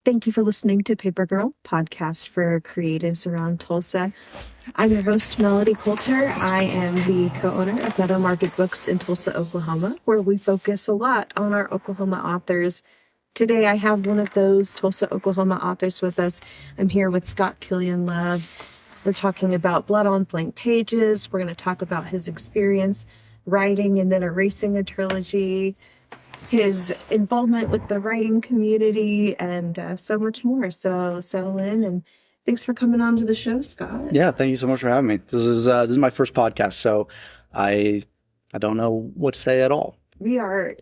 Thank you for listening to Paper Girl, podcast for creatives around Tulsa. I'm your host, Melody Coulter. I am the co-owner of Meadow Market Books in Tulsa, Oklahoma, where we focus a lot on our Oklahoma authors. Today, I have one of those Tulsa, Oklahoma authors with us. I'm here with Scott Killian Love. We're talking about Blood on Blank Pages. We're going to talk about his experience writing and then erasing a trilogy, his involvement with the writing community, and so much more. So settle in, and thanks for coming on to the show, Scott. Yeah, thank you so much for having me. This is my first podcast, so I don't know what to say at all. We are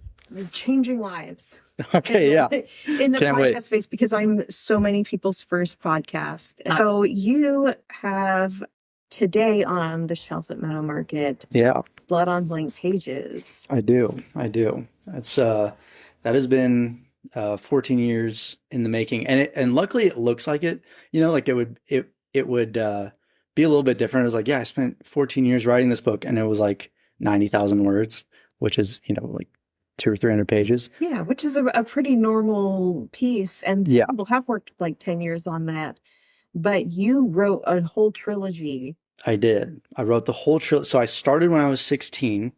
changing lives. Okay, yeah. In the Can't podcast wait. space, because I'm so many people's first podcast. So you have today on the shelf at Meadow Market, Yeah, Blood on Blank Pages. I do. That's that has been 14 years in the making, and luckily it looks like it. Like it would be a little bit different. It was like, yeah, I spent 14 years writing this book, and it was like 90,000 words, which is like 200 or 300 pages. Yeah, which is a pretty normal piece, and some Yeah. people have worked like 10 years on that. But you wrote a whole trilogy. I did. I wrote the whole trilogy. So I started when I was 16,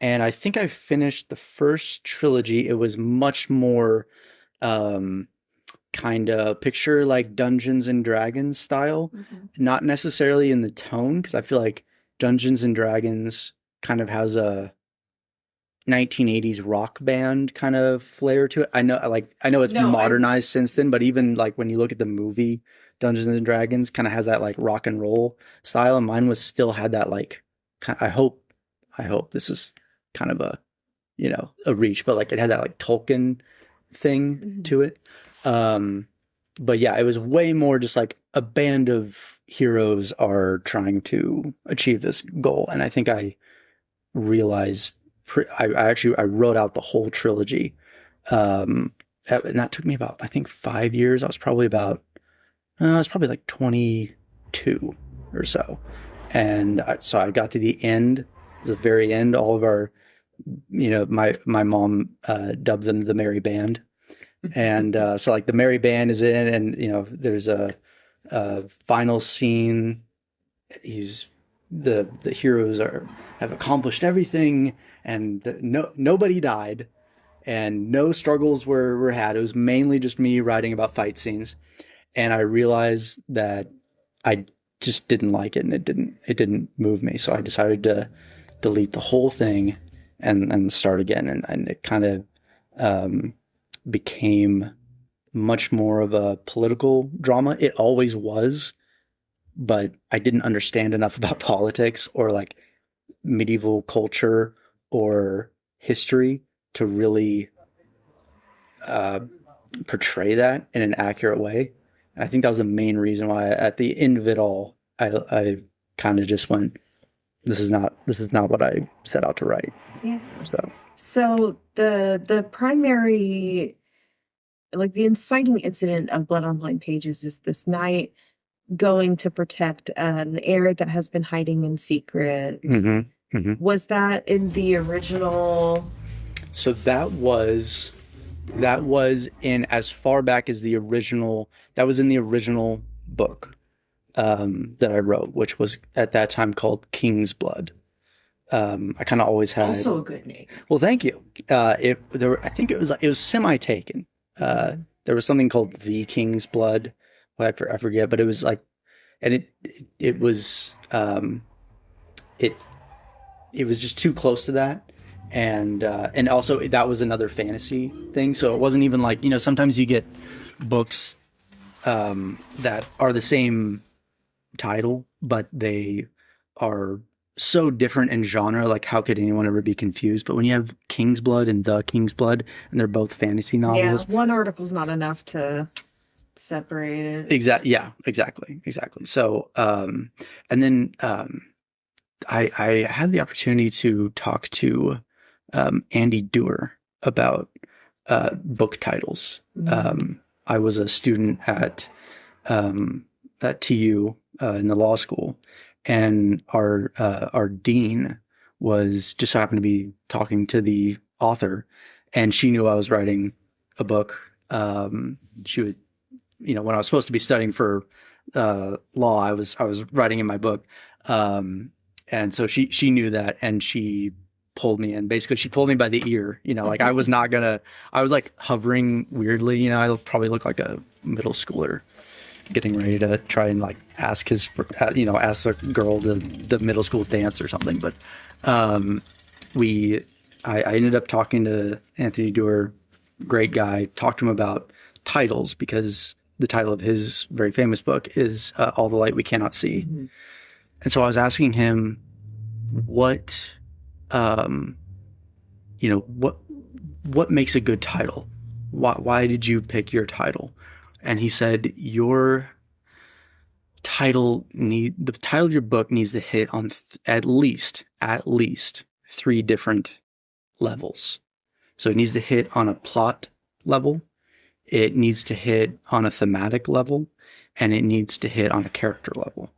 and I think I finished the first trilogy. It was much more kind of picture like Dungeons and Dragons style, not necessarily in the tone, because I feel like Dungeons and Dragons kind of has a 1980s rock band kind of flair to it. I know it's modernized since then, but even like when you look at the movie Dungeons and Dragons, kind of has that like rock and roll style, and mine was still had that like I hope this is kind of a reach, but like it had that like Tolkien thing to it. But yeah, it was way more just like a band of heroes are trying to achieve this goal, and I think I realized I wrote out the whole trilogy, and that took me about, I think, 5 years. I was probably like 22 or so, and so I got to the end, the very end. All of our, my mom dubbed them the Merry Band, and so like the Merry Band is in, and there's a final scene. The heroes have accomplished everything, and nobody died, and no struggles were had. It was mainly just me writing about fight scenes, and I realized that I just didn't like it, and it didn't move me. So I decided to delete the whole thing and start again, and it kind of became much more of a political drama. It always was, but I didn't understand enough about politics or like medieval culture or history to really portray that in an accurate way. And I think that was the main reason why at the end of it all, I kind of just went, this is not what I set out to write. Yeah. So the primary, like the inciting incident of Blood on Blank Pages is this knight going to protect an heir that has been hiding in secret. Was that in the original? So that was in as far back as the original. That was in the original book that I wrote, which was at that time called King's Blood. I kind of always had also a good name. Well, thank you. I think it was semi-taken. There was something called The King's Blood. I forget, but it was like, and it was just too close to that, and also that was another fantasy thing. So it wasn't even like, sometimes you get books that are the same title, but they are so different in genre. Like, how could anyone ever be confused? But when you have King's Blood and The King's Blood, and they're both fantasy novels, one article's not enough to separate it. Exactly. So, and then I had the opportunity to talk to Andy Dewar about book titles. I was a student at TU in the law school, and our dean was just happened to be talking to the author, and she knew I was writing a book She would, when I was supposed to be studying for law, I was writing in my book, and so she knew that, and she pulled me in. Basically, she pulled me by the ear. Like I was not gonna. I was like hovering weirdly. I probably look like a middle schooler getting ready to try and like ask the girl the middle school dance or something. But I ended up talking to Anthony Doerr, great guy, talked to him about titles, because the title of his very famous book is All the Light We Cannot See. Mm-hmm. And so I was asking him what makes a good title? Why did you pick your title? And he said, the title of your book needs to hit on at least 3 different levels. So it needs to hit on a plot level, it needs to hit on a thematic level, and it needs to hit on a character level.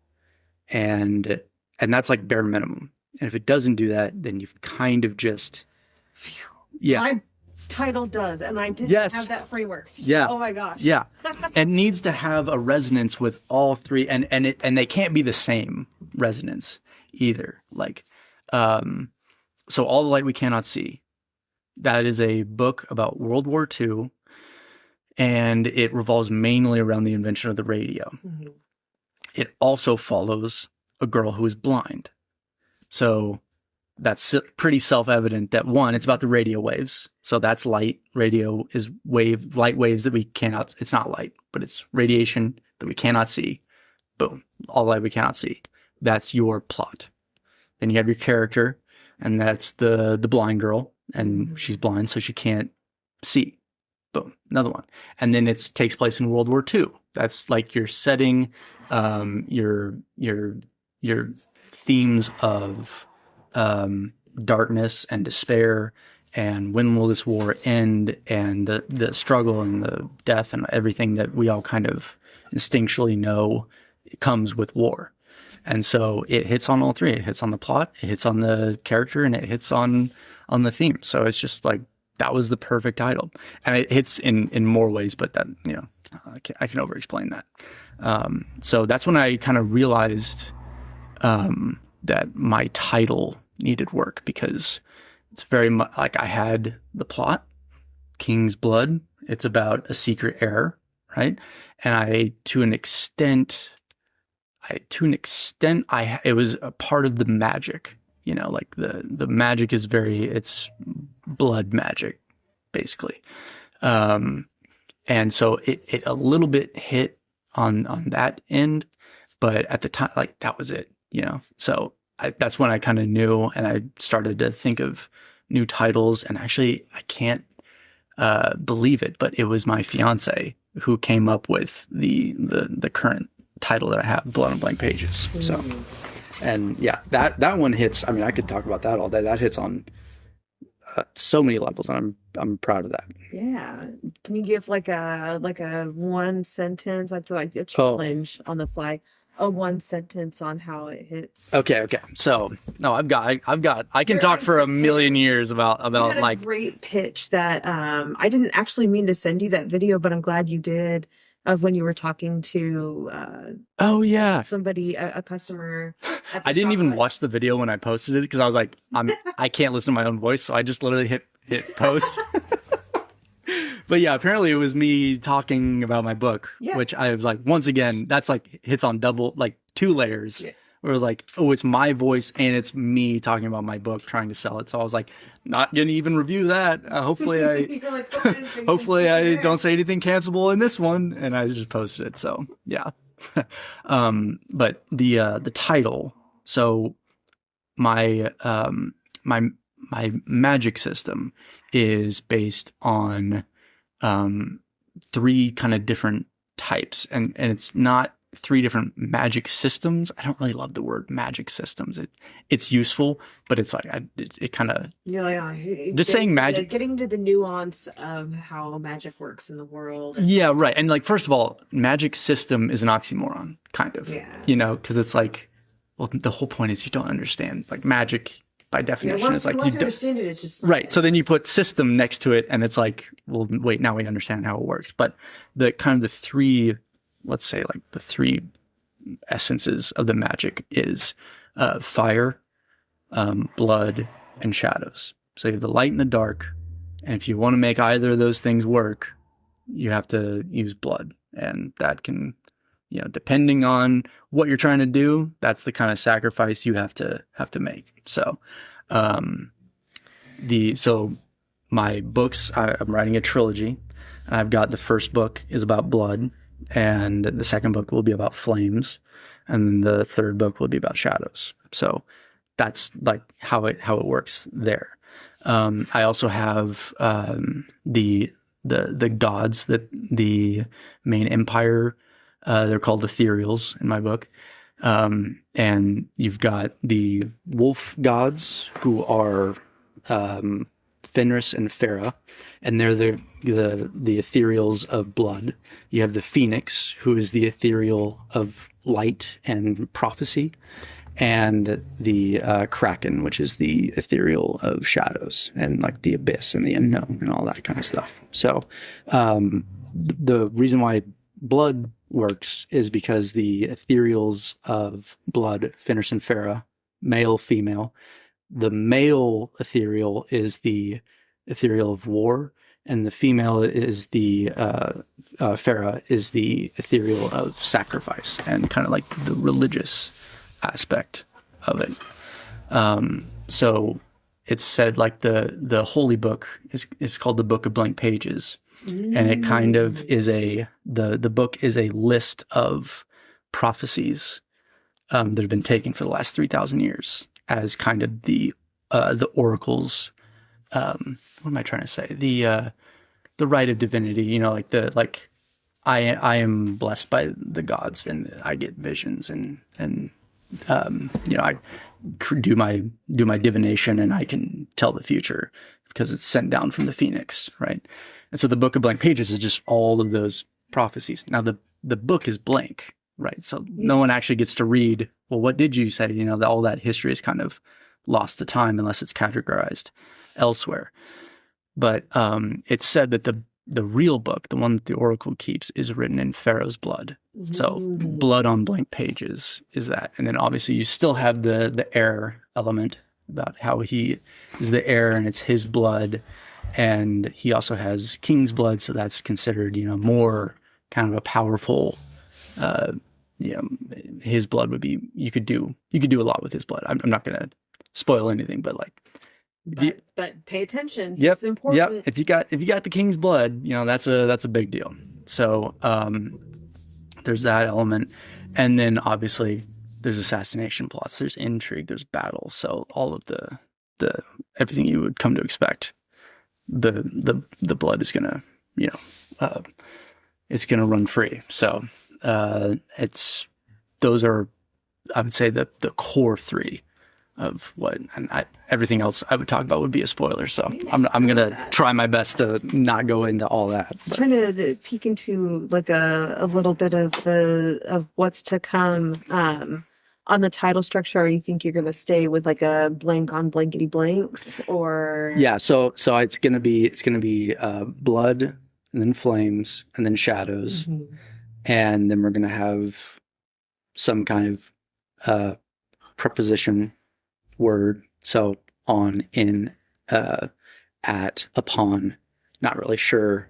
And that's like bare minimum. And if it doesn't do that, then you've kind of just, yeah. My title does, and I didn't have that framework. Yeah. Oh my gosh. Yeah. And needs to have a resonance with all 3, and they can't be the same resonance either. Like, so All the Light We Cannot See, that is a book about World War II, and it revolves mainly around the invention of the radio. Mm-hmm. It also follows a girl who is blind. So that's pretty self-evident that, one, it's about the radio waves. So that's light. Radio is light waves that we cannot, it's not light, but it's radiation that we cannot see. Boom. All the light we cannot see. That's your plot. Then you have your character, and that's the blind girl, and she's blind, so she can't see. Boom. Another one. And then it takes place in World War II. That's like your setting, your themes of darkness and despair, and when will this war end, and the struggle and the death and everything that we all kind of instinctually know comes with war. And so it hits on all 3. It hits on the plot, it hits on the character, and it hits on the theme. So it's just like, that was the perfect title. And it hits in more ways, but that, I can over explain that. So that's when I kind of realized that my title needed work, because it's very much like, I had the plot, King's Blood. It's about a secret heir, right? And to an extent, it was a part of the magic, like the magic is it's blood magic, basically. And so it a little bit hit on that end, but at the time, like, that was it, So that's when I kind of knew, and I started to think of new titles. And actually, I can't believe it, but it was my fiance who came up with the current title that I have, Blood on Blank Pages. So, and yeah, that one hits. I mean, I could talk about that all day. That hits on so many levels, and I'm proud of that. Yeah. Can you give like a one sentence? I feel like a challenge on the fly. A one sentence on how it hits. Okay. So no, I can talk for a million years about you had a great pitch that I didn't actually mean to send you that video, but I'm glad you did, of when you were talking to somebody, a customer. I didn't even watch the video when I posted it, because I was like, I can't listen to my own voice, so I just literally hit post. But yeah, apparently it was me talking about my book, which I was like, once again, that's like hits on double, like 2 layers. Yeah. Where it was like, oh, it's my voice and it's me talking about my book, trying to sell it. So I was like, not gonna even review that. Hopefully I don't say anything cancelable in this one, and I just posted it. So yeah. But the title. So my magic system is based on 3 kind of different types, and it's not 3 different magic systems. I don't really love the word magic systems. It's useful, but it's like it kind of saying magic, getting to the nuance of how magic works in the world. Yeah, right. And like, first of all, magic system is an oxymoron, kind of. Yeah. Because it's like, well, the whole point is you don't understand. Like, magic by definition. It's like once you understand it, it's just science. right. So then you put system next to it, and it's like, well, wait, now we understand how it works. But the kind of the three, let's say, like the three essences of the magic is fire, blood, and shadows. So you have the light and the dark, and if you want to make either of those things work, you have to use blood, and that can, depending on what you're trying to do, that's the kind of sacrifice you have to make. So, my books, I'm writing a trilogy, and I've got the first book is about blood, and the second book will be about flames, and then the third book will be about shadows. So that's like how it works there. I also have the gods that the main empire, they're called ethereals in my book. And you've got the wolf gods, who are Fenris and Farah, and they're the ethereals of blood. You have the phoenix, who is the ethereal of light and prophecy, and the kraken, which is the ethereal of shadows and like the abyss and the unknown and all that kind of stuff. So the reason why blood works is because the ethereals of blood, Fenris and Farah, male, female. The male ethereal is the ethereal of war, and the female is the Farah is the ethereal of sacrifice and kind of like the religious aspect of it. So it's said like the holy book is called the Book of Blank Pages. And it kind of is the book is a list of prophecies that have been taken for the last 3,000 years as kind of the oracles. What am I trying to say? The right of divinity. I am blessed by the gods, and I get visions, and I do my divination, and I can tell the future because it's sent down from the phoenix, right? And so the Book of Blank Pages is just all of those prophecies. Now the book is blank, right? So no one actually gets to read, well, what did you say? All that history is kind of lost to time unless it's categorized elsewhere. But it's said that the real book, the one that the oracle keeps, is written in Pharaoh's blood. So blood on blank pages is that. And then obviously you still have the heir element about how he is the heir and it's his blood. And he also has king's blood, so that's considered, more kind of a powerful. His blood would be you could do a lot with his blood. I'm not going to spoil anything, but like. But pay attention. Yep, it's important. Yep. If you got the king's blood, that's a big deal. So there's that element, and then obviously there's assassination plots, there's intrigue, there's battle. So all of the everything you would come to expect. The blood is gonna it's gonna run free. So those are, I would say, the core three of what, and everything else I would talk about would be a spoiler. So I'm gonna try my best to not go into all that. I'm trying to peek into like a little bit of what's to come. On the title structure, you think you're going to stay with like a blank on blankety blanks, or? Yeah, so it's going to be blood, and then flames, and then shadows, and then we're going to have some kind of preposition word. So on, in, at, upon. Not really sure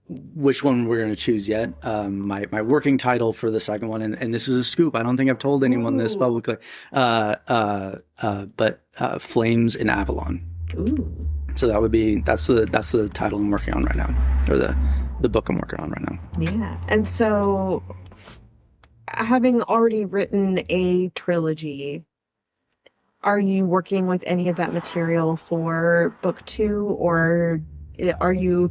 which one we're going to choose yet. My working title for the second one, and this is a scoop, I don't think I've told anyone this publicly, but Flames in Avalon. Ooh. So that's the title I'm working on right now, or the book I'm working on right now. Yeah. And so, having already written a trilogy, are you working with any of that material for book 2, or are you?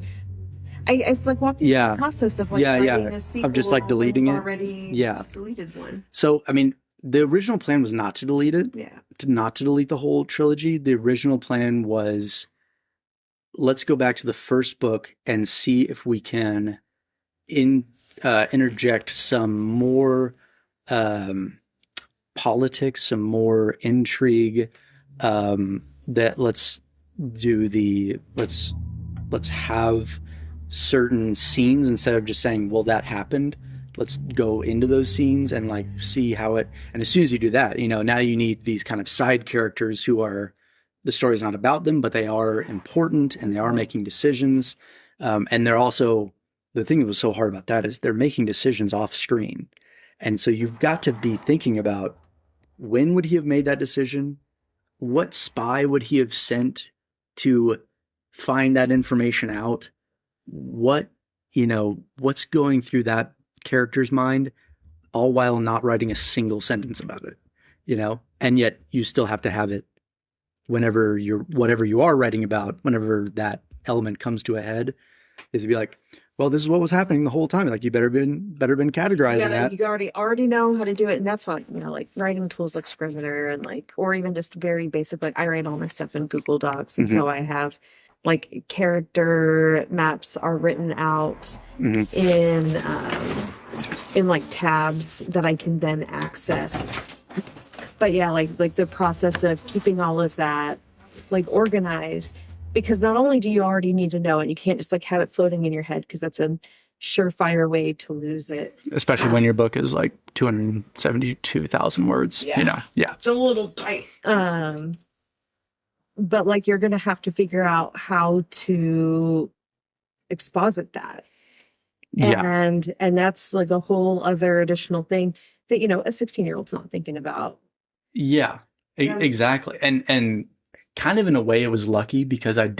I like walking through the process of writing a sequel. Of just like deleting it. Already just deleted one. So I mean, the original plan was not to delete it. Yeah. Not to delete the whole trilogy. The original plan was, let's go back to the first book and see if we can interject some more politics, some more intrigue, that let's have certain scenes instead of just saying, well, that happened. Let's go into those scenes and like see how it, and as soon as you do that, now you need these kind of side characters who are, the story's not about them, but they are important and they are making decisions. And they're also, the thing that was so hard about that is they're making decisions off screen. And so you've got to be thinking about, when would he have made that decision? What spy would he have sent to find that information out? What's going through that character's mind, all while not writing a single sentence about it, and yet you still have to have it whenever whatever you are writing about, whenever that element comes to a head, is to be like, well, this is what was happening the whole time. Like, you better been categorizing that. You already know how to do it. And that's why, like writing tools like Scrivener and or even just very basic, like I write all my stuff in Google Docs. And so I have like character maps are written out in like tabs that I can then access. But yeah, like the process of keeping all of that like organized, because not only do you already need to know it, you can't just like have it floating in your head, because that's a surefire way to lose it. Especially when your book is like 272,000 words, Yeah. It's a little tight. But like you're going to have to figure out how to exposit that. And that's like a whole other additional thing that, a 16-year-old's not thinking about. Yeah, exactly. And kind of in a way it was lucky, because if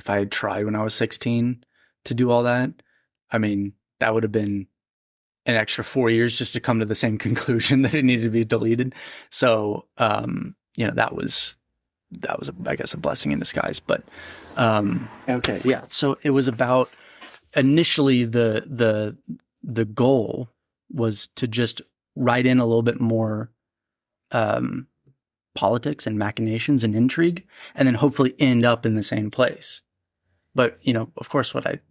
I had tried when I was 16 to do all that, that would have been an extra 4 years just to come to the same conclusion that it needed to be deleted. So, that was, I guess, a blessing in disguise. But okay, yeah. So it was about, initially the goal was to just write in a little bit more politics and machinations and intrigue, and then hopefully end up in the same place. But of course, what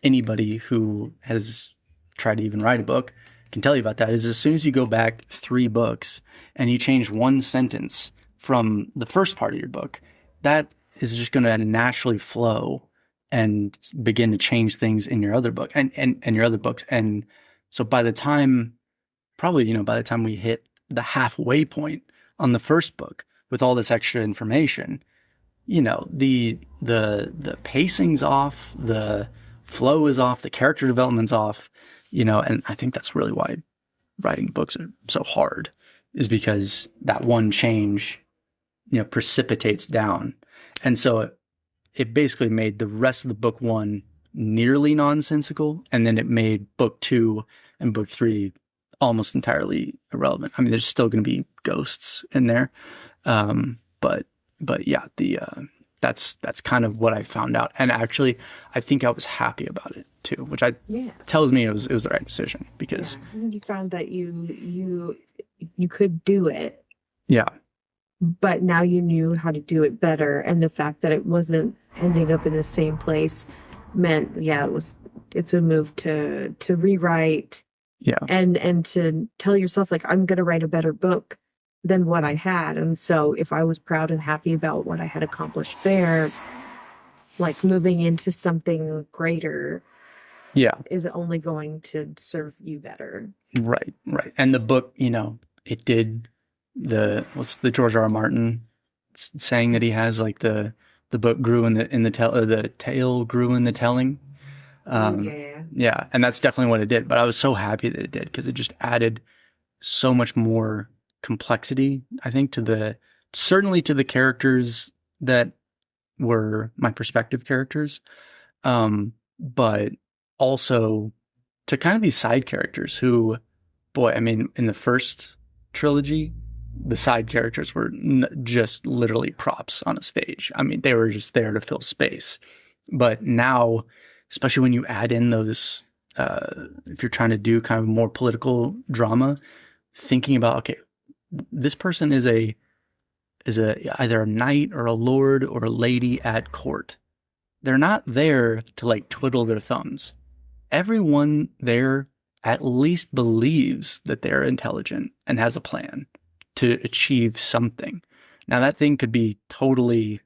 anybody who has tried to even write a book can tell you about that is, as soon as you go back 3 books and you change one sentence from the first part of your book, that is just going to naturally flow and begin to change things in your other book and your other books. And so by the time we hit the halfway point on the first book with all this extra information, the pacing's off, the flow is off, the character development's off, and I think that's really why writing books are so hard, is because that one change, precipitates down. And so it basically made the rest of the book 1 nearly nonsensical, and then it made book 2 and book 3 almost entirely irrelevant. There's still going to be ghosts in there, but yeah, that's kind of what I found out. And actually, I think I was happy about it too, which tells me it was the right decision, because I think you found that you could do it. Yeah. But now you knew how to do it better, and the fact that it wasn't ending up in the same place meant, it's a move to rewrite. Yeah. And to tell yourself, like, I'm going to write a better book than what I had. And so if I was proud and happy about what I had accomplished there, like moving into something greater is only going to serve you better. Right. And the book, it did what's the George R. R. Martin saying that he has, like, the book grew in the tale grew in the telling. Yeah, and that's definitely what it did. But I was so happy that it did, because it just added so much more complexity, I think, certainly to the characters that were my perspective characters, but also to kind of these side characters who, in the first trilogy, the side characters were just literally props on a stage. They were just there to fill space. But now, especially when you add in those, if you're trying to do kind of more political drama, thinking about, okay, this person is either a knight or a lord or a lady at court. They're not there to, like, twiddle their thumbs. Everyone there at least believes that they're intelligent and has a plan to achieve something. Now that thing could be totally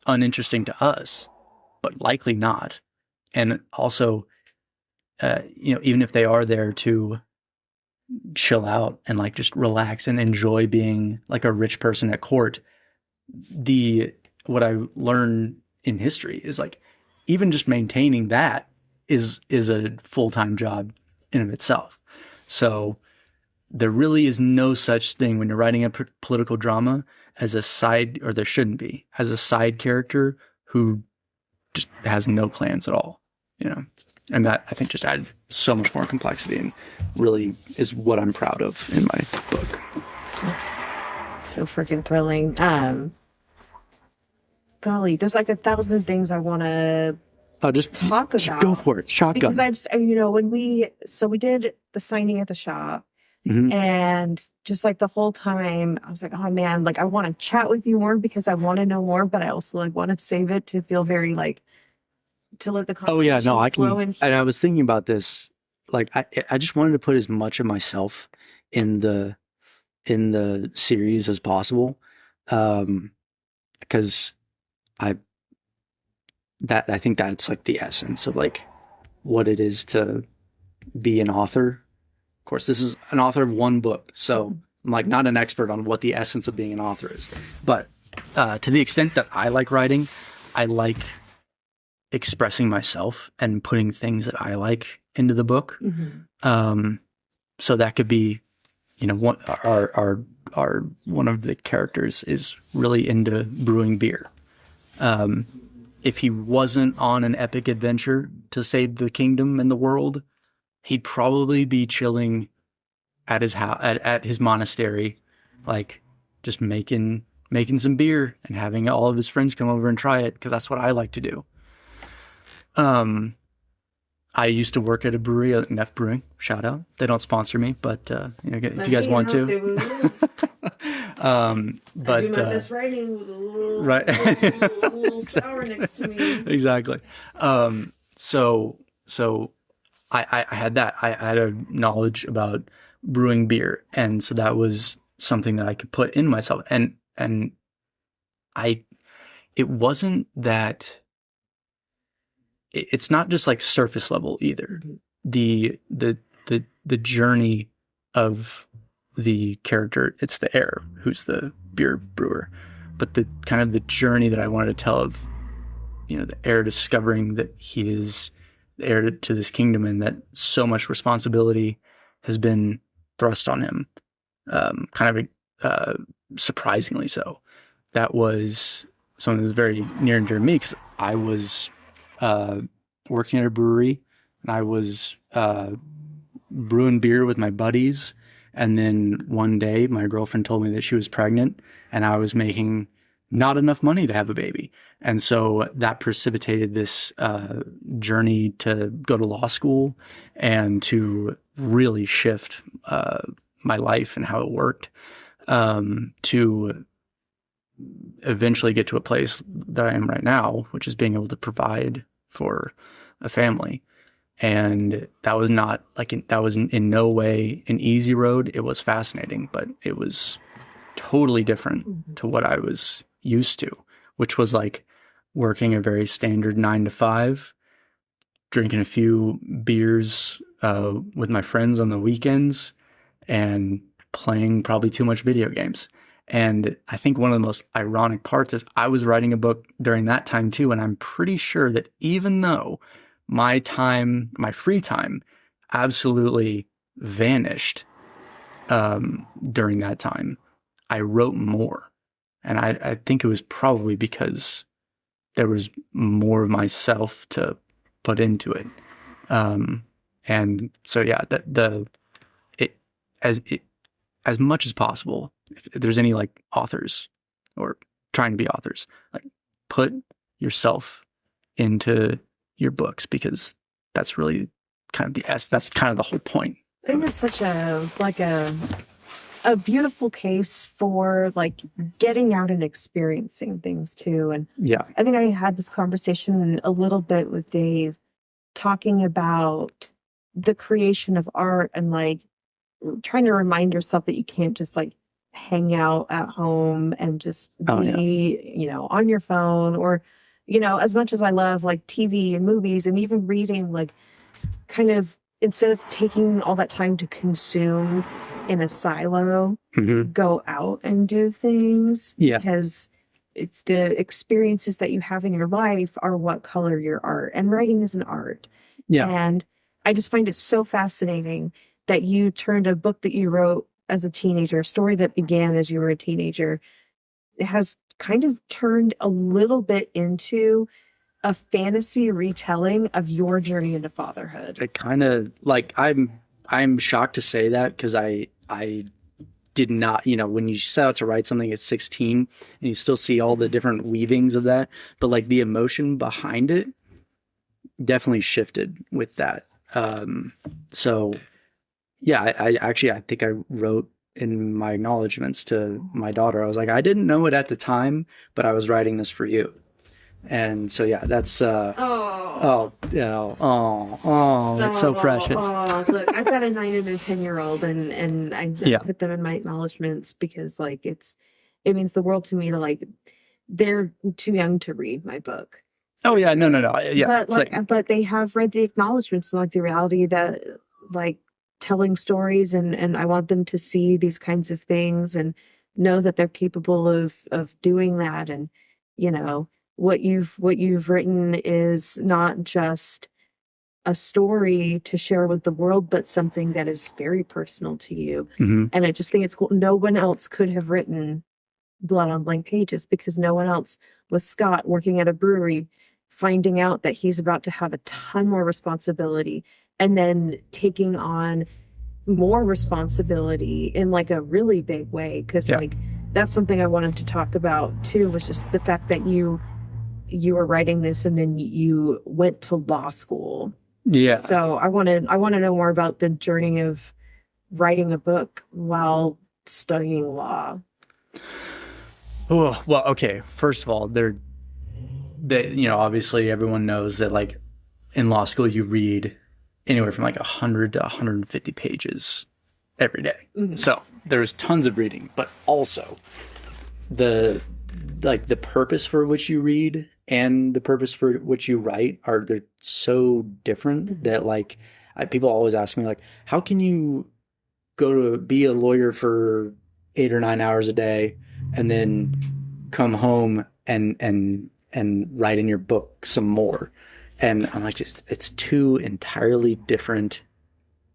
uninteresting to us, but likely not. And also, even if they are there to chill out and like just relax and enjoy being like a rich person at court, what I learned in history is like even just maintaining that is a full-time job in of itself. So there really is no such thing when you're writing a political drama as a side, or there shouldn't be, as a side character who just has no plans at all, And that, I think, just added so much more complexity and really is what I'm proud of in my book. It's so freaking thrilling. Golly, there's like 1,000 things I want to just talk about. Go for it. Shotgun. Because when we did the signing at the shop, and just like the whole time I was like, oh man, like I want to chat with you more because I want to know more, but I also like want to save it to feel very like, to let the conversation flow. And I was thinking about this. Like I just wanted to put as much of myself in the series as possible. Because I think that's like the essence of like what it is to be an author. Of course, this is an author of one book, so I'm like not an expert on what the essence of being an author is. But to the extent that I like writing, I like expressing myself and putting things that I like into the book. So that could be, one of the characters is really into brewing beer. If he wasn't on an epic adventure to save the kingdom and the world, he'd probably be chilling at his house, at his monastery, like just making some beer and having all of his friends come over and try it, because that's what I like to do. I used to work at a brewery, Neff Brewing. Shout out. They don't sponsor me, but if you guys want to. But I do my best writing with a little, right. little sour next to me. Exactly. So I had that. I had a knowledge about brewing beer, and so that was something that I could put in myself. And it wasn't that. It's not just like surface level either. The journey of the character, it's the heir who's the beer brewer, but the kind of the journey that I wanted to tell of, the heir discovering that he is the heir to this kingdom and that so much responsibility has been thrust on him, kind of surprisingly so. That was something that was very near and dear to me, because I was working at a brewery and I was brewing beer with my buddies. And then one day my girlfriend told me that she was pregnant and I was making not enough money to have a baby. And so that precipitated this journey to go to law school and to really shift my life and how it worked, to eventually get to a place that I am right now, which is being able to provide for a family. And that was not that was in no way an easy road. It was fascinating, but it was totally different to what I was used to, which was like working a very standard 9 to 5, drinking a few beers with my friends on the weekends, and playing probably too much video games. And I think one of the most ironic parts is I was writing a book during that time too. And I'm pretty sure that even though my free time absolutely vanished during that time, I wrote more. And I think it was probably because there was more of myself to put into it. And so, yeah, as much as possible, if there's any like authors or trying to be authors, like put yourself into your books, because that's really kind of that's kind of the whole point. I think that's such a beautiful case for like getting out and experiencing things too. And yeah, I think I had this conversation a little bit with Dave, talking about the creation of art and like trying to remind yourself that you can't just like hang out at home and just Oh yeah. be, on your phone, or, as much as I love like TV and movies and even reading, like kind of instead of taking all that time to consume in a silo, go out and do things, Yeah. because the experiences that you have in your life are what color your art, and writing is an art. Yeah. And I just find it so fascinating that you turned a book that you wrote as a teenager, a story that began as you were a teenager, it has kind of turned a little bit into a fantasy retelling of your journey into fatherhood. It kind of like I'm shocked to say that, because I did not, when you set out to write something at 16 and you still see all the different weavings of that, but like the emotion behind it definitely shifted with that. So yeah, I think I wrote in my acknowledgments to my daughter, I was like, I didn't know it at the time, but I was writing this for you. And so yeah, that's it's so precious. Look, I've got a 9 and a 10-year-old, and I put them in my acknowledgments because like it means the world to me to like they're too young to read my book. Oh yeah, no, yeah. But they have read the acknowledgments and like the reality that like telling stories, and I want them to see these kinds of things and know that they're capable of doing that. And what you've written is not just a story to share with the world, but something that is very personal to you. And I just think it's cool. No one else could have written Blood on Blank Pages, because no one else was Scott working at a brewery, finding out that he's about to have a ton more responsibility, and then taking on more responsibility in like a really big way. Because like that's something I wanted to talk about too, was just the fact that you were writing this and then you went to law school. Yeah. So I want to know more about the journey of writing a book while studying law. Oh, well, okay. First of all, obviously everyone knows that like in law school you read anywhere from like 100 to 150 pages every day. So there's tons of reading, but also the purpose for which you read and the purpose for which you write they're so different that like people always ask me like, how can you go to be a lawyer for 8 or 9 hours a day and then come home and write in your book some more? And I'm like, it's two entirely different.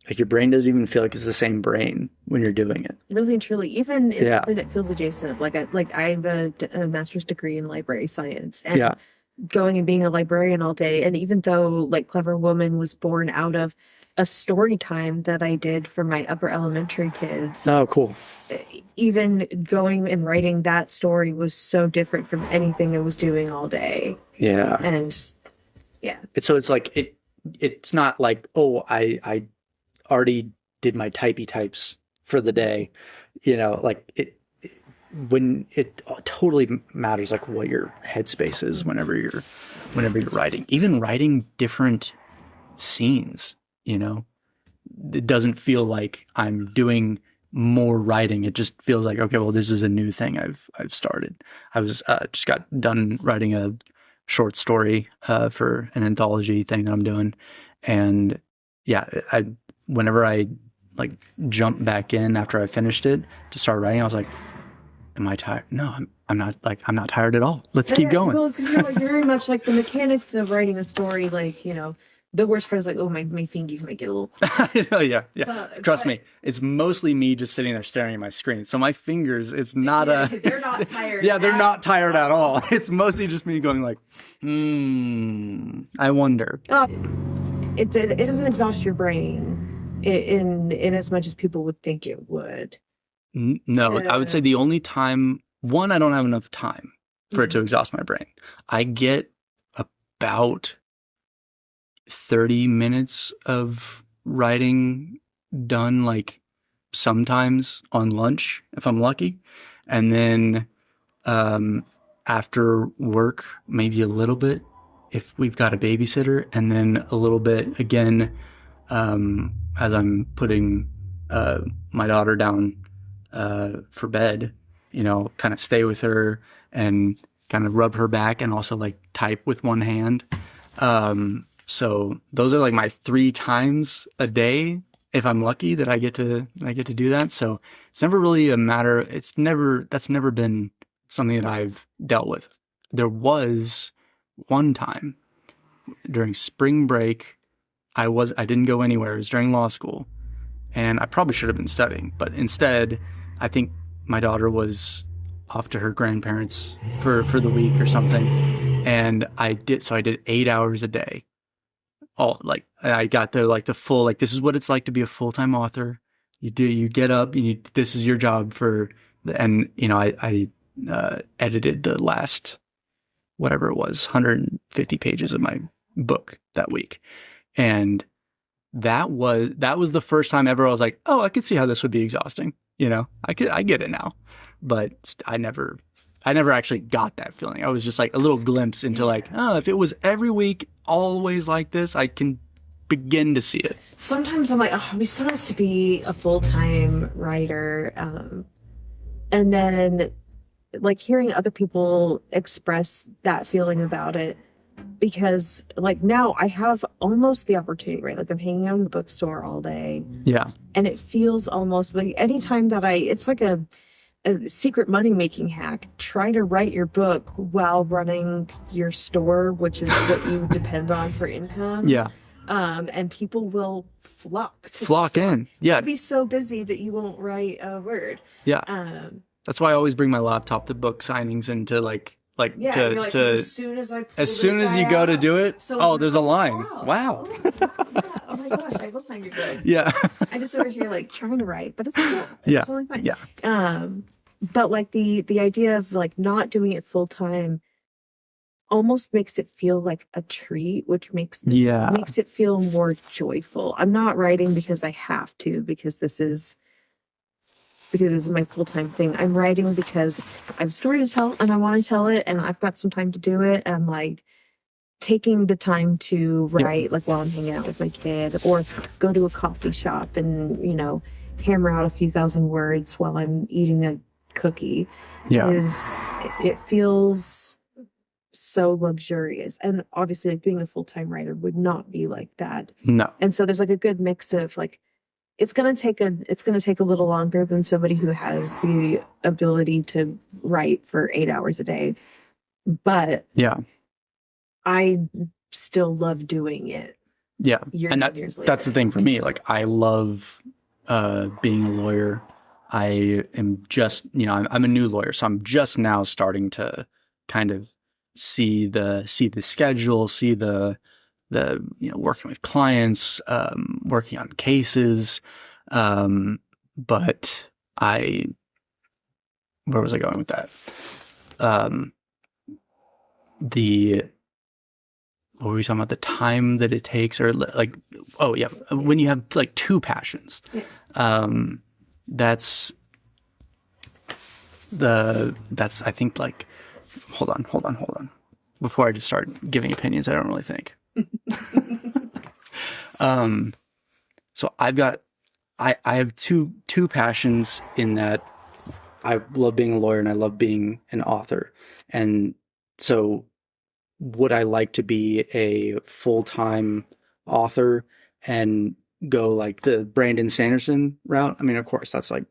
Like your brain doesn't even feel like it's the same brain when you're doing it. Really and truly, even it's something that feels adjacent. Like I have a master's degree in library science, and going and being a librarian all day. And even though like Clever Woman was born out of a story time that I did for my upper elementary kids. Oh, cool. Even going and writing that story was so different from anything I was doing all day. Yeah. And just, It's like it's not like, oh, I already did my typey types for the day, like when it totally matters like what your headspace is whenever you're writing, even writing different scenes. It doesn't feel like I'm doing more writing. It just feels like, okay, well, this is a new thing I've started. I was just got done writing a short story for an anthology thing that I'm doing, and whenever I like jumped back in after I finished it to start writing, I was like, am I tired? No, I'm not. Like, I'm not tired at all. Let's keep going. Well, because you're very much like the mechanics of writing a story. Like, the worst part is like, oh, my fingies might get a little. Yeah. Trust me, it's mostly me just sitting there staring at my screen. So my fingers, it's not they're not tired. Yeah, they're not tired at all. It's mostly just me going like, I wonder. It doesn't exhaust your brain in as much as people would think it would. No, I would say the only time, one, I don't have enough time for it to exhaust my brain. I get about 30 minutes of writing done, like sometimes on lunch if I'm lucky. And then after work, maybe a little bit if we've got a babysitter, and then a little bit again as I'm putting my daughter down for bed, kind of stay with her and kind of rub her back and also like type with one hand. So those are like my 3 times a day, if I'm lucky, that I get to do that. So it's never really a matter. That's never been something that I've dealt with. There was one time during spring break, I didn't go anywhere. It was during law school, and I probably should have been studying, but instead, I think my daughter was off to her grandparents for the week or something, and I did 8 hours a day. I got the full, this is what it's like to be a full-time author. You get up, this is your job I edited the last, whatever it was, 150 pages of my book that week. And that was the first time ever I was like, oh, I could see how this would be exhausting. I get it now, but I never actually got that feeling. I was just like a little glimpse into if it was every week, always like this, I can begin to see it. Sometimes I'm like, oh, it'd be so nice to be a full-time writer. And then like hearing other people express that feeling about it, because like now I have almost the opportunity, right? Like I'm hanging out in the bookstore all day. Yeah. And it feels almost like anytime that it's like a secret money-making hack. Try to write your book while running your store, which is what you depend on for income. Yeah. And people will flock in. Yeah. You'll be so busy that you won't write a word. Yeah. That's why I always bring my laptop to book signings and to as soon as you go out, to do it, there's a line. Oh Wow. my gosh, I will sign your book. Yeah. I just over here trying to write, but it's cool. It's totally fine. Yeah. But the idea of not doing it full time almost makes it feel like a treat, which makes it feel more joyful. I'm not writing because I have to, because this is my full-time thing. I'm writing because I have a story to tell and I want to tell it and I've got some time to do it. And taking the time to write, while I'm hanging out with my kid, or go to a coffee shop and, hammer out a few thousand words while I'm eating a cookie it feels so luxurious. And obviously being a full-time writer would not be like that. No. And so there's a good mix of it's going to take a little longer than somebody who has the ability to write for 8 hours a day. But I still love doing it. Yeah. Years later. That's the thing for me. I love being a lawyer. I am just, I'm a new lawyer, so I'm just now starting to kind of see the schedule, see the working with clients, working on cases. But where was I going with that? What were we talking about? The time that it takes, or when you have 2 passions, that's I think hold on. Before I just start giving opinions, I don't really think. So I have two passions in that I love being a lawyer and I love being an author. And so would I like to be a full-time author and go the Brandon Sanderson route? I mean, of course, that's a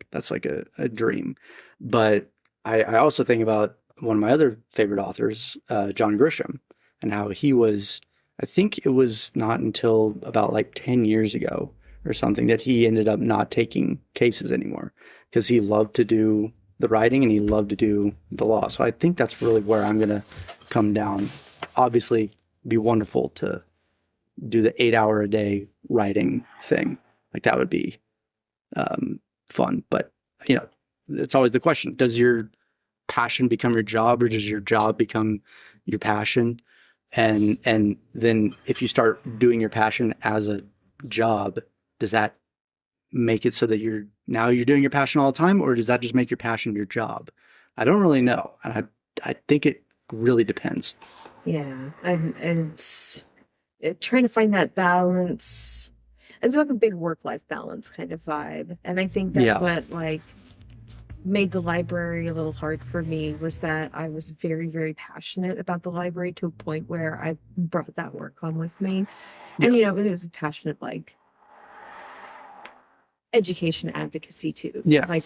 dream. But I also think about one of my other favorite authors, John Grisham, and how he was, I think it was not until about 10 years ago or something that he ended up not taking cases anymore because he loved to do the writing and he loved to do the law. So I think that's really where I'm going to come down. Obviously, it'd be wonderful to do the 8-hour-a-day writing thing. That would be fun. But, it's always the question, does your passion become your job or does your job become your passion? And then if you start doing your passion as a job, does that make it so that you're doing your passion all the time, or does that just make your passion your job? I don't really know. And I think it really depends. Yeah. And it's trying to find that balance. It's like a big work-life balance kind of vibe. And I think that's what made the library a little hard for me was that I was very, very passionate about the library to a point where I brought that work home with me. Yeah. And, it was a passionate, like, education advocacy too. Yeah. Like,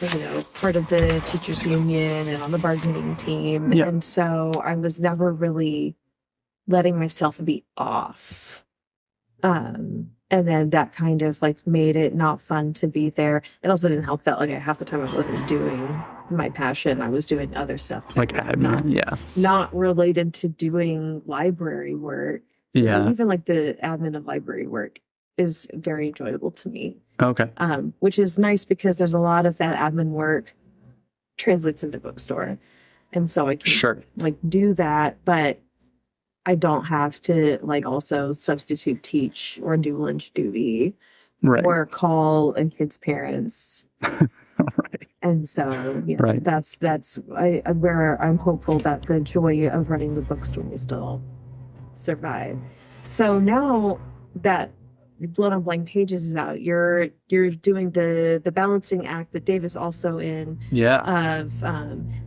part of the teachers union and on the bargaining team. Yeah. And so I was never really letting myself be off. And then that kind of like made it not fun to be there. It also didn't help that like half the time I wasn't doing my passion. I was doing other stuff. Like admin, not related to doing library work. Yeah. So even like the admin of library work is very enjoyable to me. Okay. Which is nice because there's a lot of that admin work translates into bookstore. And so I can like do that, but I don't have to like also substitute teach or do lunch duty or call and kids' parents. Right. And so, that's where I'm hopeful that the joy of running the bookstore will still survive. So now that Blood on Blank Pages is out, you're doing the balancing act that Dave is also in. Yeah. Of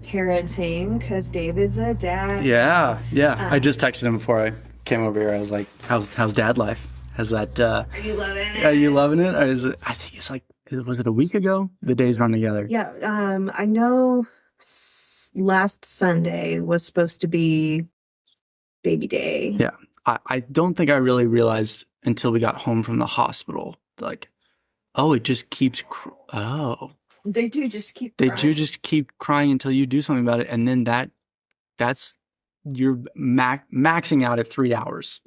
parenting, because Dave is a dad. Yeah. I just texted him before I came over here. I was like, "How's dad life? Has that? Are you loving it? Are you loving it? Or is it? I think it's like, was it a week ago? The days run together. Yeah. I know. Last Sunday was supposed to be baby day. Yeah. I don't think I really realized until we got home from the hospital, like, oh, it just keeps, They do just keep They crying. do just keep crying until you do something about it. And then that's, you're maxing out at 3 hours,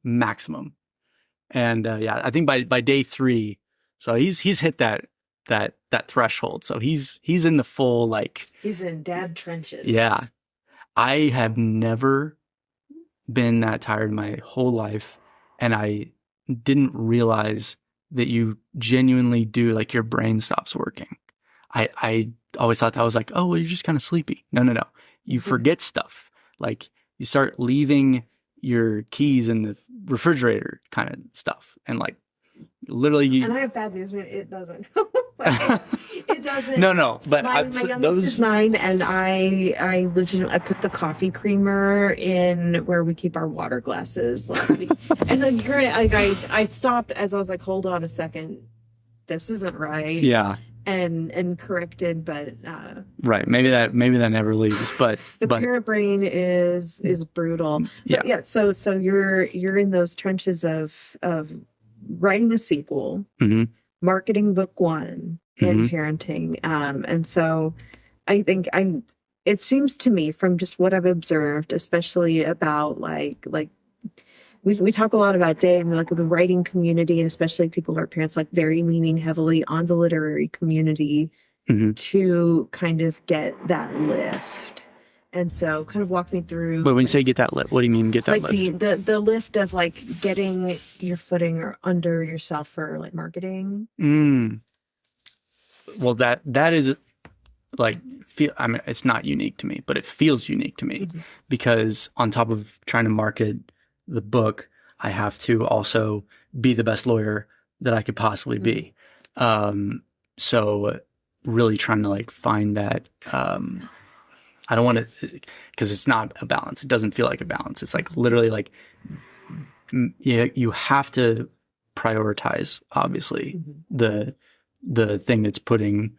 maximum. And I think by day 3, so he's hit that threshold. So he's in the full, like. He's in dad trenches. Yeah. I have never been that tired my whole life. And I didn't realize that you genuinely do, like, your brain stops working. I always thought that was like, oh, well, you're just kind of sleepy. No. You forget stuff. Like, you start leaving your keys in the refrigerator kind of stuff. And, like, literally. And I have bad news. It doesn't. It doesn't. No. But my youngest is 9, and I legitimately put the coffee creamer in where we keep our water glasses last week. And then I stopped as I was like, hold on a second, this isn't right. Yeah. And corrected, but right. Maybe that never leaves. But the parent brain is brutal. Yeah. But yeah. So you're in those trenches of writing a sequel, marketing book 1, and parenting. And so I think it seems to me from just what I've observed, especially about like we talk a lot about Dave and like the writing community, and especially people who are parents, like very leaning heavily on the literary community to kind of get that lift. And so kind of walk me through. But when you say get that lift, what do you mean get that like lift? The lift of like getting your footing or under yourself for like marketing. Well, that is like, I mean, it's not unique to me, but it feels unique to me because on top of trying to market the book, I have to also be the best lawyer that I could possibly be. So really trying to like find that, I don't want to, because it's not a balance. It doesn't feel like a balance. It's like literally like, you have to prioritize, obviously, the thing that's putting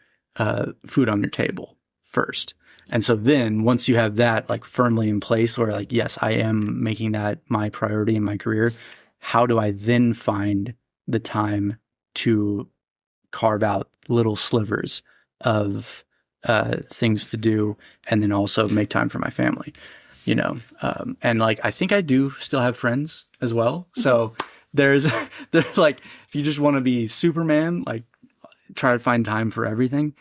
food on your table first. And so then once you have that like firmly in place where like, yes, I am making that my priority in my career, how do I then find the time to carve out little slivers of things to do and then also make time for my family, and like, I think I do still have friends as well. So there's like, if you just want to be Superman, like try to find time for everything.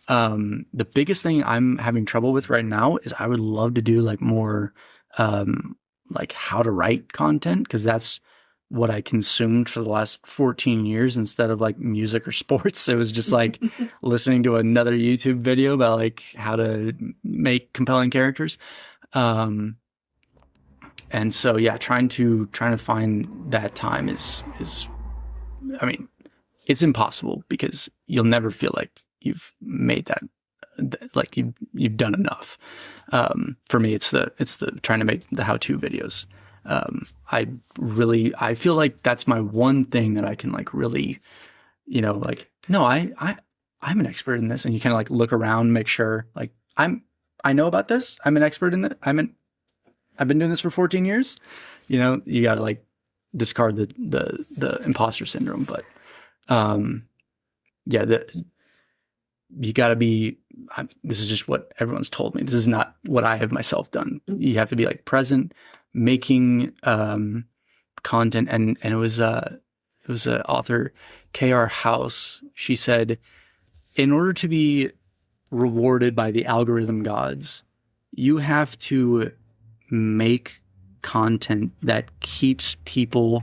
The biggest thing I'm having trouble with right now is I would love to do like more, like how to write content, because that's what I consumed for the last 14 years instead of like music or sports. It was just like listening to another YouTube video about like how to make compelling characters. And so, yeah, trying to find that time is, I mean, it's impossible because you'll never feel like you've made that like you've done enough. For me, it's the trying to make the how-to videos. I feel like that's my one thing that I can like really, like, no, I'm an expert in this. And you kind of like look around, make sure like I know about this. I'm an expert in it. I've been doing this for 14 years. You got to like discard the imposter syndrome. But, yeah, you got to be, this is just what everyone's told me. This is not what I have myself done. You have to be like present, making, content. And it was a author, K.R. House. She said, in order to be rewarded by the algorithm gods, you have to make content that keeps people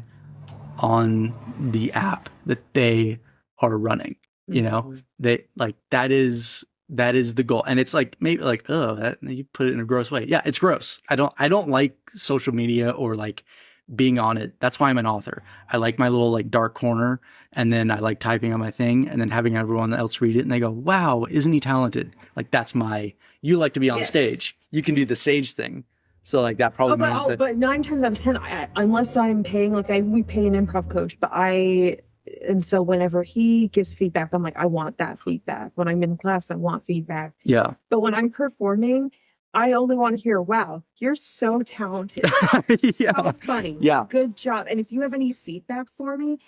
on the app that they are running. They like that is the goal. And it's like maybe like, that you put it in a gross way. Yeah, it's gross. I don't like social media or like being on it. That's why I'm an author. I like my little like dark corner, and then I like typing on my thing and then having everyone else read it and they go, wow, isn't he talented? Like that's you like to be on stage. You can do the stage thing. So like that probably means that. But 9 times out of 10, unless I'm paying, like we pay an improv coach, and so whenever he gives feedback, I'm like, I want that feedback. When I'm in class, I want feedback. Yeah. But when I'm performing, I only want to hear, wow, you're so talented. So funny. Yeah. Good job. And if you have any feedback for me,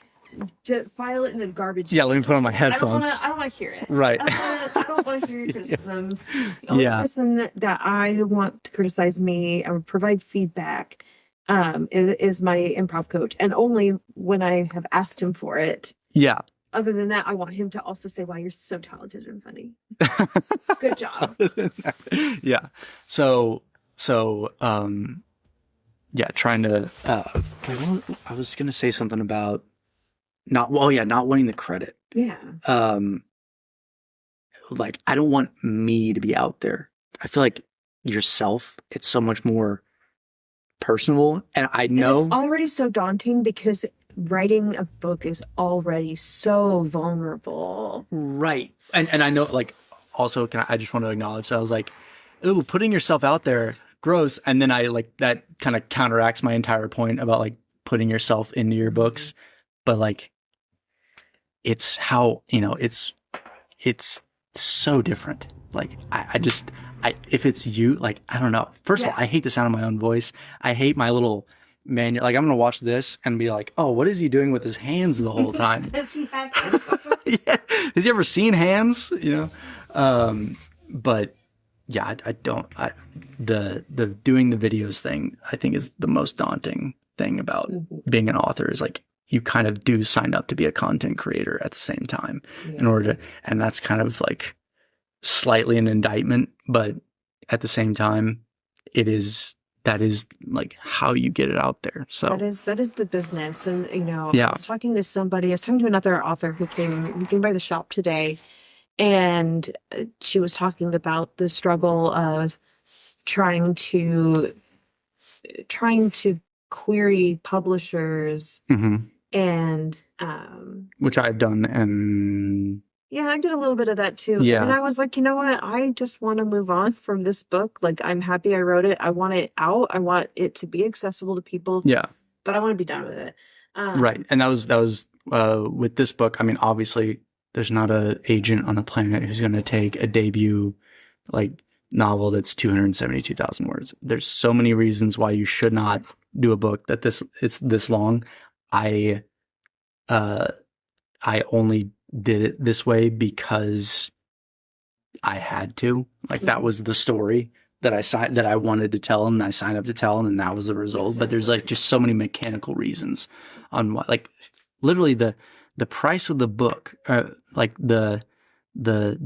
just file it in the garbage. Yeah, let me put on my headphones. I don't want to hear it. Right. I don't want to hear your criticisms. The only person that I want to criticize me or provide feedback is my improv coach. And only when I have asked him for it. Yeah. Other than that, I want him to also say, wow, you're so talented and funny. Good job. Yeah. So, yeah, trying to, I was going to say something about not wanting the credit. Yeah. Like, I don't want me to be out there. I feel like yourself, it's so much more personal. And I know. And it's already so daunting because writing a book is already so vulnerable. Right. And I know, like, also, I just want to acknowledge, I was like, ooh, putting yourself out there, gross. And then I like, that kind of counteracts my entire point about like putting yourself into your books. But like, it's how, it's so different. Like, if it's you, like, I don't know. First of all, I hate the sound of my own voice. I hate my little manual. Like, I'm going to watch this and be like, oh, what is he doing with his hands the whole time? Does he have hands? Yeah. Has he ever seen hands? But yeah, the doing the videos thing, I think is the most daunting thing about being an author is like, you kind of do sign up to be a content creator at the same time in order to, and that's kind of like slightly an indictment, but at the same time, that is like how you get it out there. So that is the business. And, I was talking to another author who came by the shop today, and she was talking about the struggle of trying to query publishers and which I've done, and I did a little bit of that too. And I was like, you know what? I just want to move on from this book. Like, I'm happy I wrote it. I want it out. I want it to be accessible to people. Yeah. But I want to be done with it. Right. And that was with this book. I mean, obviously there's not an agent on the planet who's going to take a debut like novel that's 272,000 words. There's so many reasons why you should not do a book it's this long. I only did it this way because I had to. Like, that was the story that I wanted to tell, and I signed up to tell, and that was the result. But there's like just so many mechanical reasons on what, like, literally the price of the book, like the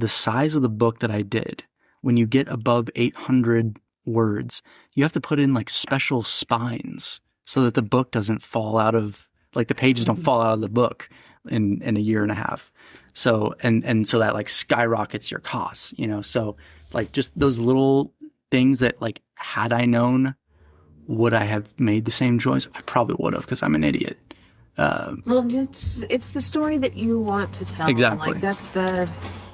size of the book that I did. When you get above 800 words, you have to put in like special spines so that the book doesn't fall out of, like, the pages don't fall out of the book in a year and a half. So, and so that like skyrockets your costs, so like just those little things that, like, had I known, would I have made the same choice? I probably would have, because I'm an idiot. Well, it's the story that you want to tell. Exactly. Like, that's the,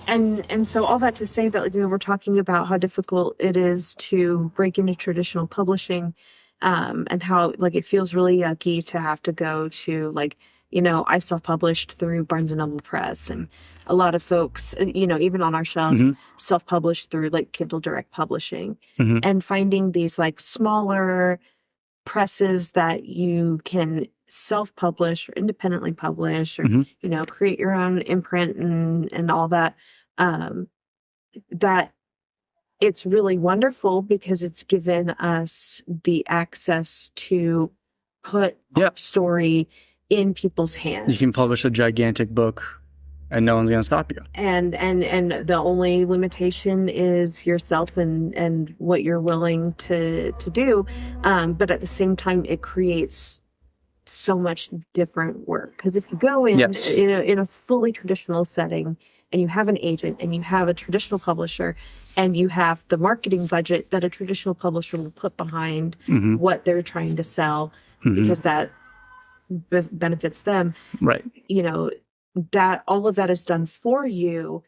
And so all that to say that, we're talking about how difficult it is to break into traditional publishing, and how it feels really yucky to have to go to I self-published through Barnes and Noble Press, and a lot of folks, even on our shelves, self-published through Kindle Direct Publishing, and finding these smaller presses that you can self-publish or independently publish, or create your own imprint and all that. That it's really wonderful because it's given us the access to put our story in people's hands. You can publish a gigantic book and no one's going to stop you. And the only limitation is yourself and what you're willing to do. But at the same time, it creates so much different work. Because if you go in a fully traditional setting, and you have an agent, and you have a traditional publisher, and you have the marketing budget that a traditional publisher will put behind what they're trying to sell, because that benefits them. Right. That all of that is done for you,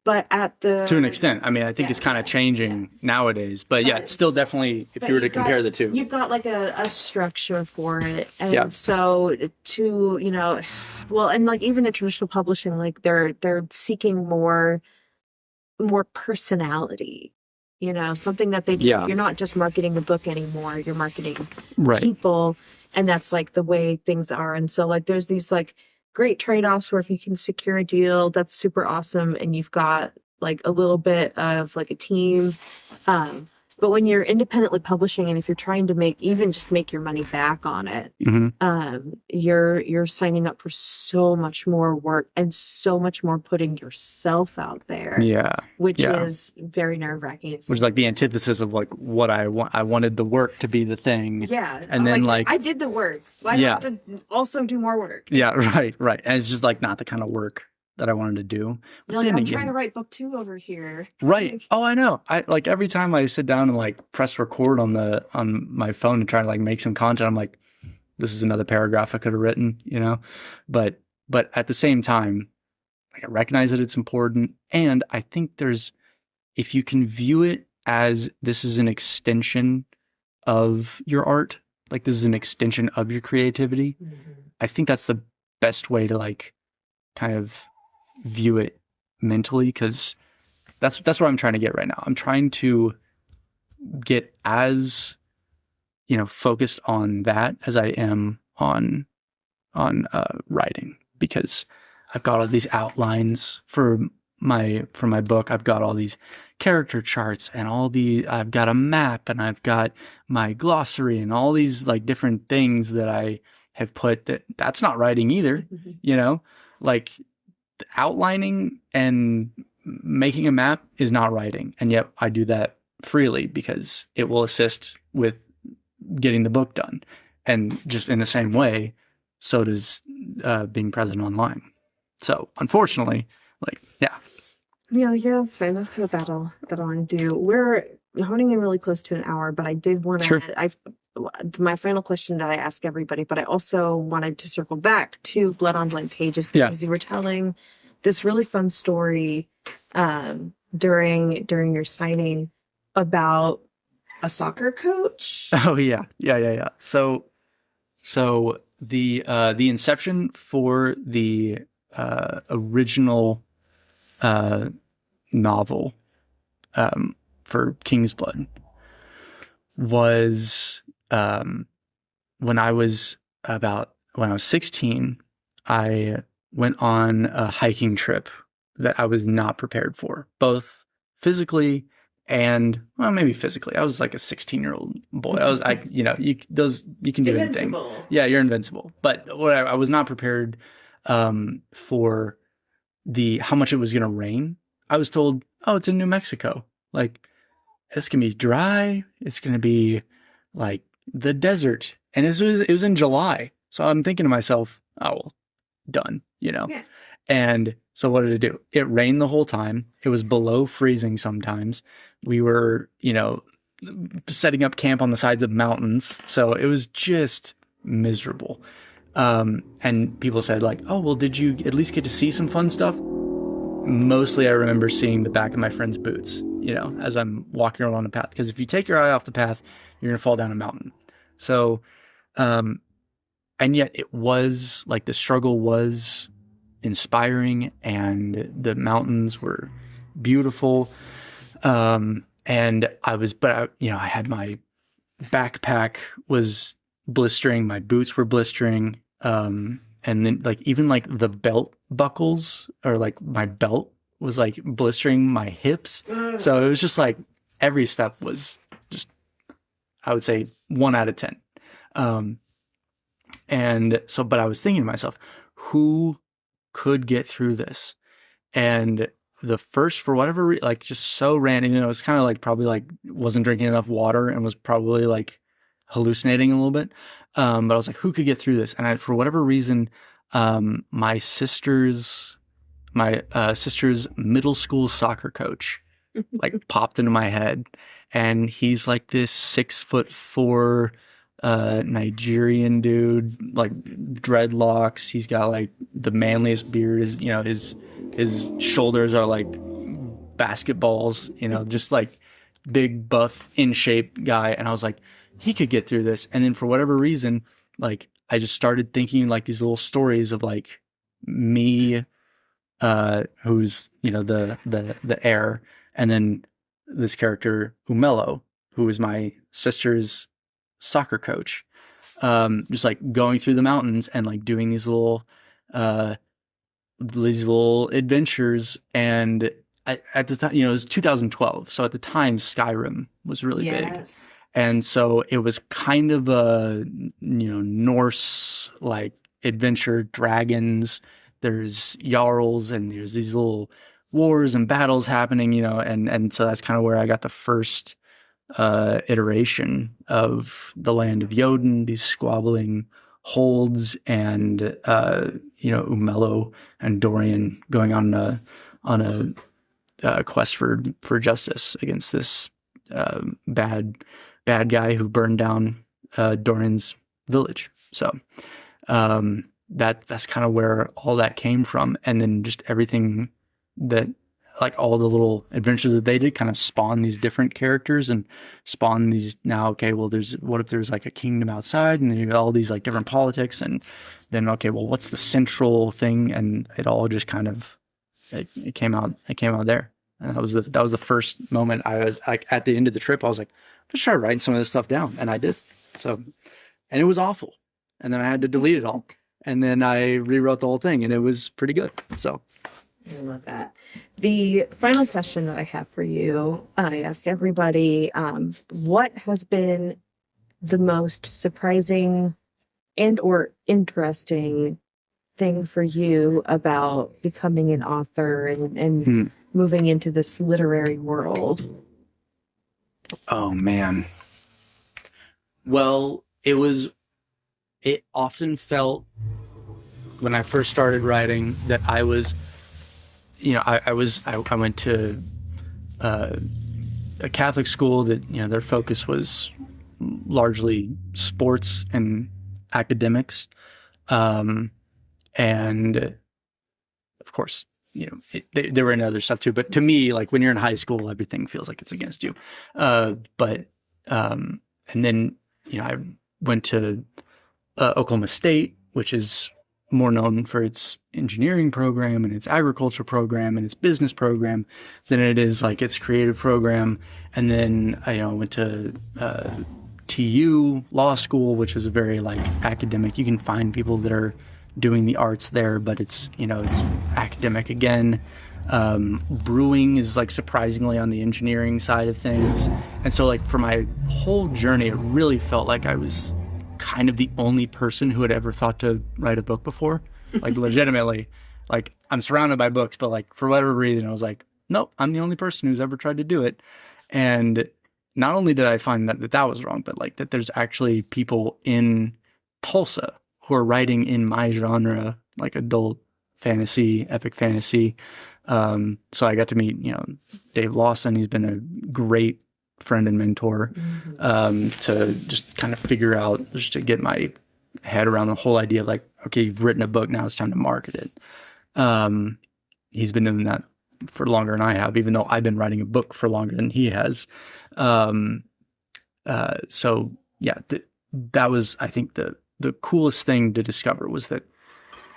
but to an extent. I mean, I think it's kind of changing nowadays, but it's still definitely, if you were to compare the two, you've got a structure for it. And so and even in traditional publishing, they're seeking more personality, something that you're not just marketing the book anymore, you're marketing people. And that's the way things are. And so there's these great trade-offs where if you can secure a deal, that's super awesome. And you've got a little bit of a team. But when you're independently publishing, and if you're trying to make your money back on it, you're signing up for so much more work and so much more putting yourself out there. Yeah. Which is very nerve-wracking. Which is the antithesis of what I want. I wanted the work to be the thing. Yeah. And then I did the work. Why do I have to also do more work? Yeah, right. And it's just not the kind of work that I wanted to do. But I'm trying to write book 2 over here. Right. Oh, I know. I every time I sit down and press record on my phone to try to make some content, I'm like, this is another paragraph I could have written, But at the same time, I recognize that it's important. And I think if you can view it as this is an extension of your art, this is an extension of your creativity, I think that's the best way to kind of view it mentally, because that's what I'm trying to get right now. I'm trying to get as focused on that as I am on writing, because I've got all these outlines for my book. I've got all these character charts and I've got a map, and I've got my glossary and all these different things that I have put. That's not writing either, outlining and making a map is not writing. And yet I do that freely because it will assist with getting the book done. And just in the same way, so does being present online. So unfortunately, Yeah, that's fine. That's what that'll do. We're honing in really close to an hour, but I did want to, my final question that I ask everybody, but I also wanted to circle back to Blood on Blank Pages, because you were telling this really fun story during your signing about a soccer coach. Oh yeah. So the inception for the original novel for King's Blood was when I was 16. I went on a hiking trip that I was not prepared for, both physically and maybe physically. I was like a 16-year-old boy. you can do anything. Yeah, you're invincible. But I was not prepared for how much it was going to rain. I was told, oh, it's in New Mexico. It's going to be dry. It's going to be the desert. And it was in July. So I'm thinking to myself, oh, well, done, Yeah. And so what did it do? It rained the whole time. It was below freezing sometimes. We were, setting up camp on the sides of mountains. So it was just miserable. And people said oh, well, did you at least get to see some fun stuff? mostly I remember seeing the back of my friend's boots, you know, as I'm walking along the path. Because if you take your eye off the path, you're going to fall down a mountain. So, and yet it was like the struggle was inspiring and the mountains were beautiful. And I had my backpack was blistering, my boots were blistering. And then like even like the belt buckles or like my belt was like blistering my hips. So it was just like every step was just, I would say 1 out of 10. And so, but I was thinking to myself, who could get through this? And the first, for whatever reason, like just so random, you know, it was kind of like probably like wasn't drinking enough water and was probably like hallucinating a little bit. But I was like, who could get through this? And for whatever reason, my sister's middle school soccer coach like popped into my head, and he's like this 6'4" Nigerian dude, like dreadlocks. He's got like the manliest beard. You know, his shoulders are like basketballs, you know, just like big, buff, in shape guy. And I was like, he could get through this. And then for whatever reason, like I just started thinking like these little stories of like me, who's, you know, the heir, and then this character Umelo, who is my sister's soccer coach, just like going through the mountains and like doing these little adventures. And at the time, you know, it was 2012, so at the time Skyrim was really big, and so it was kind of a, you know, Norse like adventure, dragons, there's jarls, and there's these little wars and battles happening, you know, and so that's kind of where I got the first iteration of the land of Jotun, these squabbling holds, and you know, Umelo and Dorian going on a quest for justice against this bad guy who burned down Dorian's village. So that's kind of where all that came from, and then just everything that, like all the little adventures that they did kind of spawn these different characters and spawn these now, okay, well, what if there's like a kingdom outside, and then you got all these like different politics, and then, okay, well, what's the central thing? And it all just kind of, it came out there. And that was the first moment I was like, at the end of the trip, I was like, just try writing some of this stuff down. And I did. So, and it was awful. And then I had to delete it all. And then I rewrote the whole thing, and it was pretty good. So. I love that. The final question that I have for you, I ask everybody, what has been the most surprising and or interesting thing for you about becoming an author and moving into this literary world? Oh, man. Well, it often felt when I first started writing that I was, you know, I went to a Catholic school that, you know, their focus was largely sports and academics. And of course, you know, there were other stuff too, but to me, like when you're in high school, everything feels like it's against you. And then, you know, I went to Oklahoma State, which is more known for its engineering program and its agriculture program and its business program than it is like its creative program. And then I went to TU law school, which is a very like academic. You can find people that are doing the arts there, but it's, you know, it's academic again. Brewing is like surprisingly on the engineering side of things. And so like for my whole journey, it really felt like I was kind of the only person who had ever thought to write a book before. Like legitimately, like I'm surrounded by books, but like for whatever reason, I was like, nope, I'm the only person who's ever tried to do it. And not only did I find that was wrong, but like that there's actually people in Tulsa who are writing in my genre, like adult fantasy, epic fantasy. So I got to meet, you know, Dave Lawson. He's been a great friend and mentor, to just kind of figure out, just to get my head around the whole idea of like, okay, you've written a book, now it's time to market it. he's been doing that for longer than I have, even though I've been writing a book for longer than he has. So yeah, that was, I think, the coolest thing to discover was that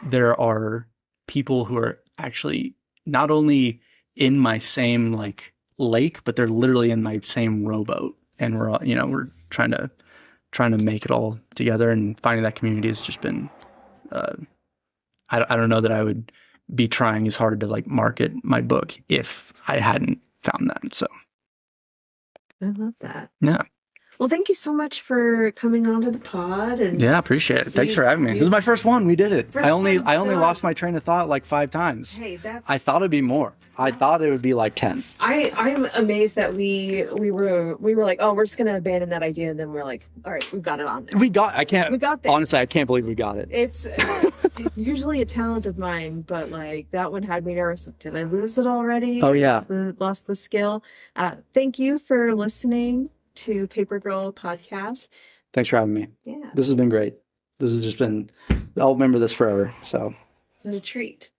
there are people who are actually not only in my same like lake, but they're literally in my same rowboat, and we're all, we're trying to make it all together, and finding that community has just been, I don't know that I would be trying as hard to like market my book if I hadn't found that. So I love that. yeah. Well, thank you so much for coming onto the pod. And yeah, appreciate it. Thanks for having me. This is my first one. We did it. I only lost my train of thought like 5 times. Hey, I thought it'd be more. I thought it would be like 10. I'm amazed that we were like, oh, we're just gonna abandon that idea, and then we're like, all right, we've got it on there. We got there. Honestly, I can't believe we got it. It's usually a talent of mine, but like that one had me nervous. Did I lose it already? Oh yeah, lost the skill. Thank you for listening to Paper Girl Podcast. Thanks for having me. Yeah, this has been great. This has just been, I'll remember this forever. So a treat.